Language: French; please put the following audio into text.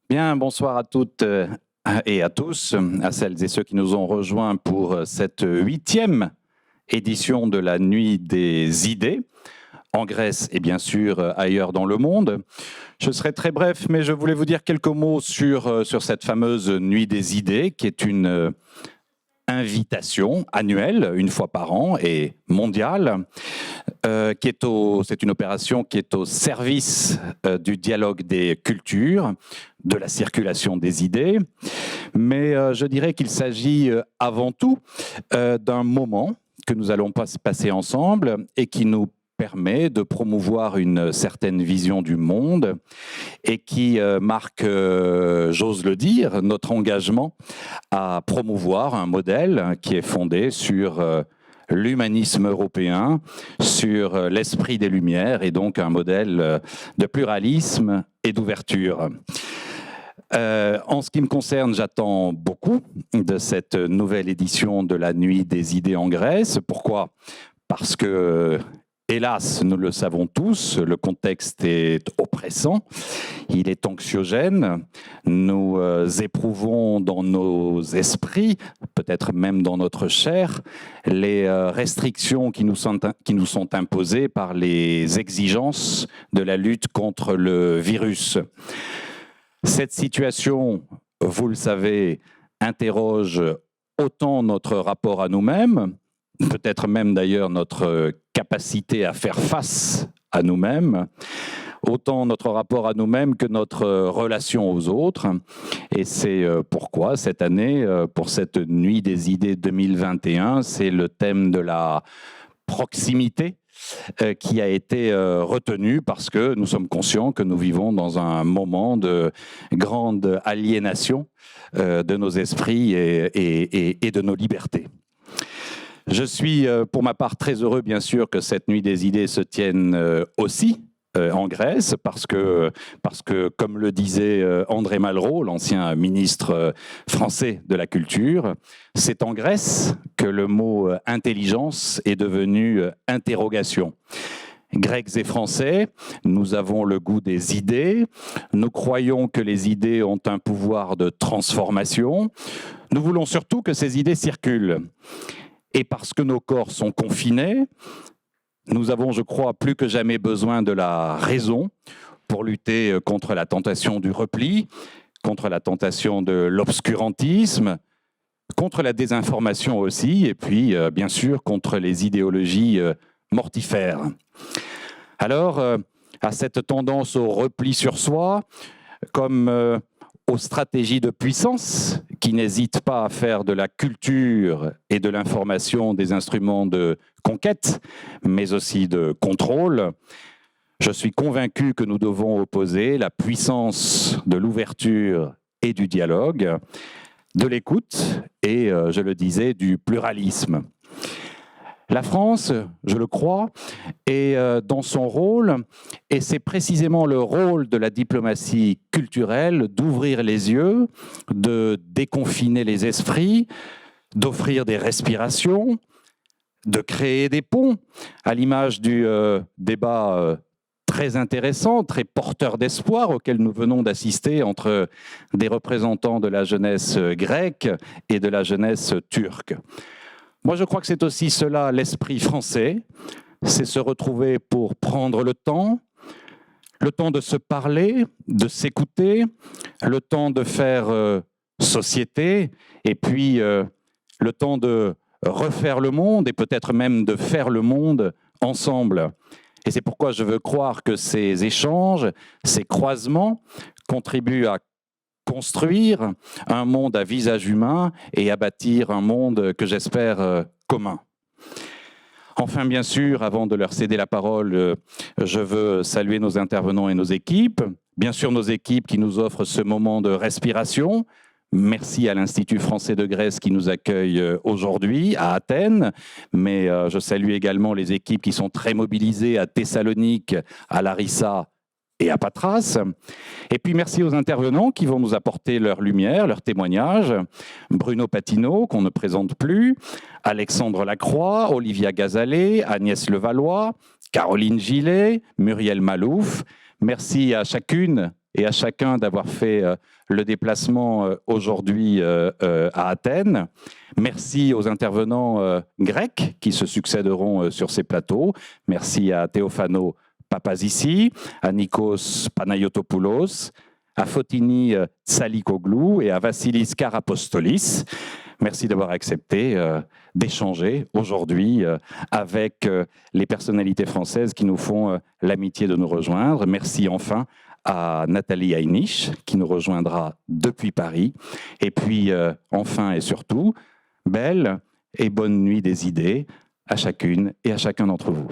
Bien, bonsoir à toutes et à tous, à celles et ceux qui nous ont rejoints pour cette 8e édition de la Nuit des idées, en Grèce et bien sûr ailleurs dans le monde. Je serai très bref, mais je voulais vous dire quelques mots sur cette fameuse Nuit des idées, qui est une invitation annuelle, une fois par an et mondiale, c'est une opération qui est au service du dialogue des cultures, de la circulation des idées, mais je dirais qu'il s'agit avant tout d'un moment que nous allons passer ensemble et qui nous permet de promouvoir une certaine vision du monde et qui marque, j'ose le dire, notre engagement à promouvoir un modèle qui est fondé sur l'humanisme européen, sur l'esprit des Lumières et donc un modèle de pluralisme et d'ouverture. En ce qui me concerne, j'attends beaucoup de cette nouvelle édition de la Nuit des idées en Grèce. Pourquoi ? Parce que, hélas, nous le savons tous, le contexte est oppressant, il est anxiogène, nous éprouvons dans nos esprits, peut-être même dans notre chair, les restrictions qui nous sont imposées par les exigences de la lutte contre le virus. Cette situation, vous le savez, interroge autant notre rapport à nous-mêmes, peut-être même d'ailleurs notre capacité à faire face à nous-mêmes, autant notre rapport à nous-mêmes que notre relation aux autres. Et c'est pourquoi cette année, pour cette Nuit des idées 2021, c'est le thème de la proximité qui a été retenu parce que nous sommes conscients que nous vivons dans un moment de grande aliénation de nos esprits et de nos libertés. Je suis pour ma part très heureux bien sûr que cette Nuit des idées se tienne aussi en Grèce parce que, comme le disait André Malraux, l'ancien ministre français de la Culture, c'est en Grèce que le mot intelligence est devenu interrogation. Grecs et Français, nous avons le goût des idées, nous croyons que les idées ont un pouvoir de transformation, nous voulons surtout que ces idées circulent. Et parce que nos corps sont confinés, nous avons, je crois, plus que jamais besoin de la raison pour lutter contre la tentation du repli, contre la tentation de l'obscurantisme, contre la désinformation aussi, et puis, bien sûr, contre les idéologies mortifères. Alors, à cette tendance au repli sur soi, comme aux stratégies de puissance qui n'hésitent pas à faire de la culture et de l'information des instruments de conquête, mais aussi de contrôle, je suis convaincu que nous devons opposer la puissance de l'ouverture et du dialogue, de l'écoute et, je le disais, du pluralisme. La France, je le crois, est dans son rôle, et c'est précisément le rôle de la diplomatie culturelle d'ouvrir les yeux, de déconfiner les esprits, d'offrir des respirations, de créer des ponts, à l'image du débat très intéressant, très porteur d'espoir auquel nous venons d'assister entre des représentants de la jeunesse grecque et de la jeunesse turque. Moi, je crois que c'est aussi cela l'esprit français, c'est se retrouver pour prendre le temps de se parler, de s'écouter, le temps de faire société, et puis le temps de refaire le monde et peut-être même de faire le monde ensemble. Et c'est pourquoi je veux croire que ces échanges, ces croisements contribuent à construire un monde à visage humain et à bâtir un monde que j'espère commun. Enfin, bien sûr, avant de leur céder la parole, je veux saluer nos intervenants et nos équipes. Bien sûr, nos équipes qui nous offrent ce moment de respiration. Merci à l'Institut français de Grèce qui nous accueille aujourd'hui à Athènes, mais je salue également les équipes qui sont très mobilisées à Thessalonique, à Larissa et à Patras. Et puis merci aux intervenants qui vont nous apporter leur lumière, leur témoignage. Bruno Patino, qu'on ne présente plus, Alexandre Lacroix, Olivia Gazalet, Agnès Levallois, Caroline Gillet, Muriel Malouf. Merci à chacune et à chacun d'avoir fait le déplacement aujourd'hui à Athènes. Merci aux intervenants grecs qui se succéderont sur ces plateaux. Merci à Théophano Papazissi, à Nikos Panayotopoulos, à Fotini Tsalikoglou et à Vassilis Karapostolis. Merci d'avoir accepté d'échanger aujourd'hui avec les personnalités françaises qui nous font l'amitié de nous rejoindre. Merci enfin à Nathalie Heinisch qui nous rejoindra depuis Paris. Et puis enfin et surtout, belle et bonne nuit des idées à chacune et à chacun d'entre vous.